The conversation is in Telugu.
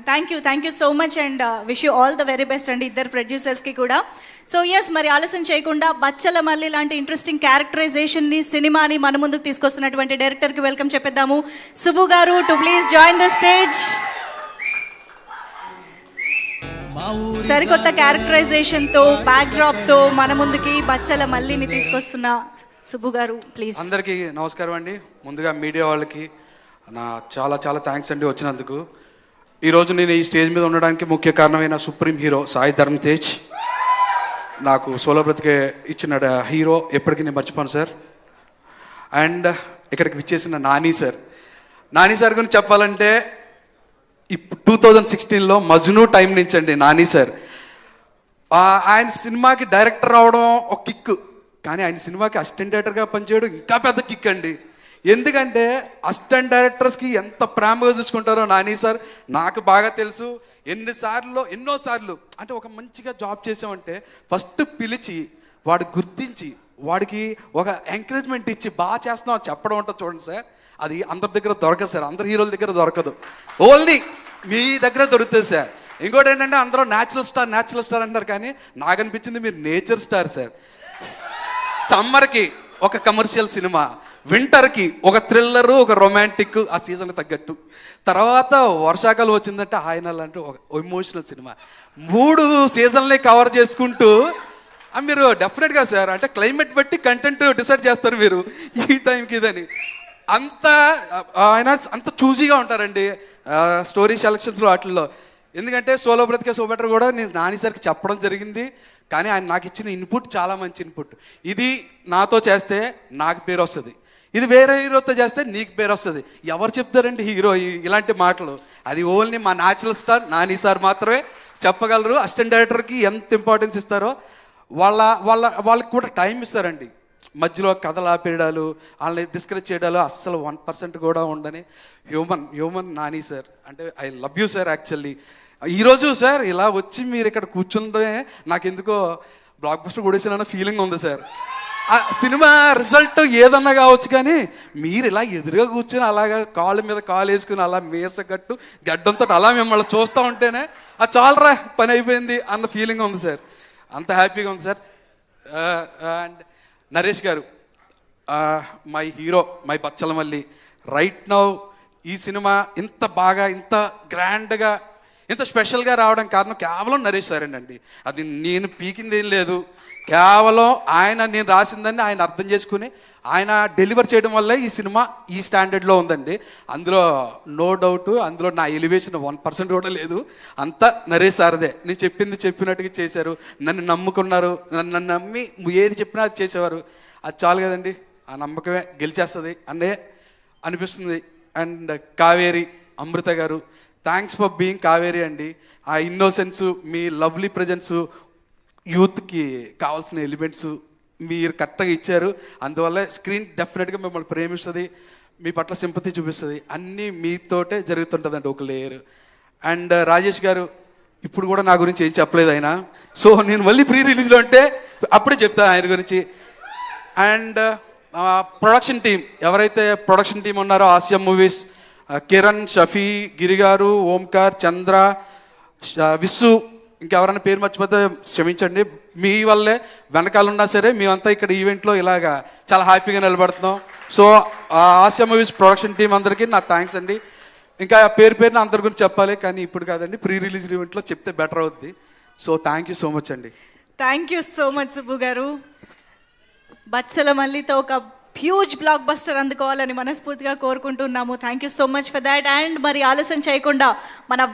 Thank you so much and wish you all the very best అండి ఇద్దరు ప్రొడ్యూసర్స్కి కూడా. సో ఎస్, మరి ఆలస్యం చేయకుండా బచ్చల మల్లి లాంటి ఇంట్రెస్టింగ్ క్యారెక్టరైజేషన్ని సినిమాని మన ముందుకు తీసుకొస్తున్నటువంటి డైరెక్టర్కి వెల్కమ్ చెప్పేద్దాము. సుబ్బు గారు to please join the stage. సరికొత్త క్యారెక్టరైజేషన్తో బ్యాక్డ్రాప్తో మన ముందుకి బచ్చల మల్లిని తీసుకొస్తున్న సుబ్బు గారు ప్లీజ్. అందరికీ నమస్కారం అండి. ముందుగా మీడియా వాళ్ళకి నా చాలా చాలా థ్యాంక్స్ అండి వచ్చినందుకు. ఈరోజు నేను ఈ స్టేజ్ మీద ఉండడానికి ముఖ్య కారణమైన సుప్రీం హీరో సాయి ధర్మ్ తేజ్ నాకు సోలో బ్రతికే ఇచ్చిన హీరో ఎప్పటికీ నేను మర్చిపోను సార్. అండ్ ఇక్కడికి విచ్చేసిన నాని సార్ గురించి చెప్పాలంటే 2016లో మజ్ను టైం నుంచి అండి నాని సార్. ఆయన సినిమాకి డైరెక్టర్ రావడం ఒక కిక్, కానీ ఆయన సినిమాకి అసిస్టెంట్ డైరెక్టర్గా పనిచేయడం ఇంకా పెద్ద కిక్ అండి. ఎందుకంటే అసిస్టెంట్ డైరెక్టర్స్కి ఎంత ప్రేమగా చూసుకుంటారో నాని సార్ నాకు బాగా తెలుసు. ఎన్నోసార్లు అంటే ఒక మంచిగా జాబ్ చేసామంటే ఫస్ట్ పిలిచి వాడు గుర్తించి వాడికి ఒక ఎంకరేజ్మెంట్ ఇచ్చి బాగా చేస్తున్నావు చెప్పడం ఉంటుంది చూడండి సార్. అది అందరి దగ్గర దొరకదు సార్, అందరి హీరోల దగ్గర దొరకదు, ఓన్లీ మీ దగ్గర దొరుకుతుంది సార్. ఇంకోటి ఏంటంటే అందరూ న్యాచురల్ స్టార్ అంటారు, కానీ నాకు అనిపించింది మీరు నేచర్ స్టార్ సార్. సమ్మర్కి ఒక కమర్షియల్ సినిమా, వింటర్కి ఒక థ్రిల్లరు, ఒక రొమాంటిక్ ఆ సీజన్కి తగ్గట్టు, తర్వాత వర్షాకాలం వచ్చిందంటే ఆయన లాంటి ఒక ఎమోషనల్ సినిమా, 3 సీజన్లే కవర్ చేసుకుంటూ మీరు డెఫినెట్గా సార్ అంటే క్లైమేట్ బట్టి కంటెంట్ డిసైడ్ చేస్తారు మీరు ఈ టైంకి ఇదని. ఆయన అంత చూజీగా ఉంటారండి స్టోరీ సెలక్షన్స్లో వాటిల్లో. ఎందుకంటే సోలో బ్రతికే సో బెటర్ కూడా నేను నాని సార్కి చెప్పడం జరిగింది, కానీ ఆయన నాకు ఇచ్చిన ఇన్పుట్ చాలా మంచి ఇన్పుట్. ఇది నాతో చేస్తే నాకు పేరు వస్తుంది, ఇది వేరే హీరోతో చేస్తే నీకు పేరు వస్తుంది. ఎవరు చెప్తారండి హీరో ఇలాంటి మాటలు? అది ఓన్లీ మా న్యాచురల్ స్టార్ నాని సార్ మాత్రమే చెప్పగలరు. అసిస్టెంట్ డైరెక్టర్కి ఎంత ఇంపార్టెన్స్ ఇస్తారో వాళ్ళకి కూడా టైం ఇస్తారండి. మధ్యలో కథలు ఆపేయడాలు, వాళ్ళని డిస్కరేజ్ చేయడాలు అస్సలు 1% కూడా ఉండని హ్యూమన్ నాని సార్. అంటే I love you sir. Actually ఈరోజు సార్ ఇలా వచ్చి మీరు ఇక్కడ కూర్చుంటే నాకు ఎందుకో బ్లాక్ బస్టర్ కొడేసిన ఫీలింగ్ ఉంది సార్. ఆ సినిమా రిజల్ట్ ఏదన్నా కావచ్చు, కానీ మీరు ఇలా ఎదురుగా కూర్చొని అలాగా కాళ్ళ మీద కాలు వేసుకుని అలా గడ్డంతో అలా మిమ్మల్ని చూస్తూ ఉంటేనే అది చాలరా పని అయిపోయింది అన్న ఫీలింగ్ ఉంది సార్. అంత హ్యాపీగా ఉంది సార్. అండ్ నరేష్ గారు my hero, my Bachala Malli. Right now ఈ సినిమా ఇంత బాగా, ఇంత గ్రాండ్గా, ఇంత స్పెషల్గా రావడం కారణం కేవలం నరేష్ సార్ అండి. అది నేను పీకింది ఏం లేదు, కేవలం ఆయన నేను రాసిందని ఆయన అర్థం చేసుకుని ఆయన డెలివర్ చేయడం వల్లే ఈ సినిమా ఈ స్టాండర్డ్లో ఉందండి. అందులో నో డౌట్, అందులో నా ఎలివేషన్ 1% కూడా లేదు. అంతా నరేష్ సార్దే. నేను చెప్పింది చెప్పినట్టుగా చేశారు, నన్ను నమ్ముకున్నారు, నన్ను నమ్మి ఏది చెప్పినా అది చేసేవారు. అది చాలు కదండి, ఆ నమ్మకమే గెలిచేస్తుంది అనే అనిపిస్తుంది. అండ్ కావేరి అమృత గారు, థ్యాంక్స్ ఫర్ బీయింగ్ కావేరి అండి. ఆ ఇన్నోసెన్సు, మీ లవ్లీ ప్రజెన్సు, యూత్కి కావాల్సిన ఎలిమెంట్స్ మీరు కరెక్ట్గా ఇచ్చారు. అందువల్ల స్క్రీన్ డెఫినెట్గా మిమ్మల్ని ప్రేమిస్తుంది, మీ పట్ల సింపతి చూపిస్తుంది. అన్నీ మీతోటే జరుగుతుంటుందండి ఒక లేయర్. అండ్ రాజేష్ గారు ఇప్పుడు కూడా నా గురించి ఏం చెప్పలేదు ఆయన, సో నేను మళ్ళీ ప్రీ రిలీజ్లో ఉంటే అప్పుడే చెప్తాను ఆయన గురించి. అండ్ ప్రొడక్షన్ టీం, ఎవరైతే ప్రొడక్షన్ టీం ఉన్నారో ఆసియా మూవీస్, కిరణ్, షఫీ, గిరి గారు, ఓంకార్, చంద్ర, విస్సు, ఇంకెవరైనా పేరు మర్చిపోతే క్షమించండి. మీ వల్లే వెనకాల ఉన్నా సరే మేమంతా ఇక్కడ ఈవెంట్లో ఇలాగా చాలా హ్యాపీగా నిలబడుతున్నాం. So Asia movies production team అందరికీ నా థ్యాంక్స్ అండి. ఇంకా పేరున అందరి గురించి చెప్పాలి, కానీ ఇప్పుడు కాదండి, ప్రీ రిలీజ్ ఈవెంట్లో చెప్తే బెటర్ అవుద్ది. So thank you so much అండి. Thank you so much Subbu garu. బచ్చల మల్లితో ఒక హ్యూజ్ బ్లాక్ బస్టర్ అందుకోవాలని మనస్ఫూర్తిగా కోరుకుంటున్నాము. Thank you so much for that. And మరి ఆలస్యం చేయకుండా మన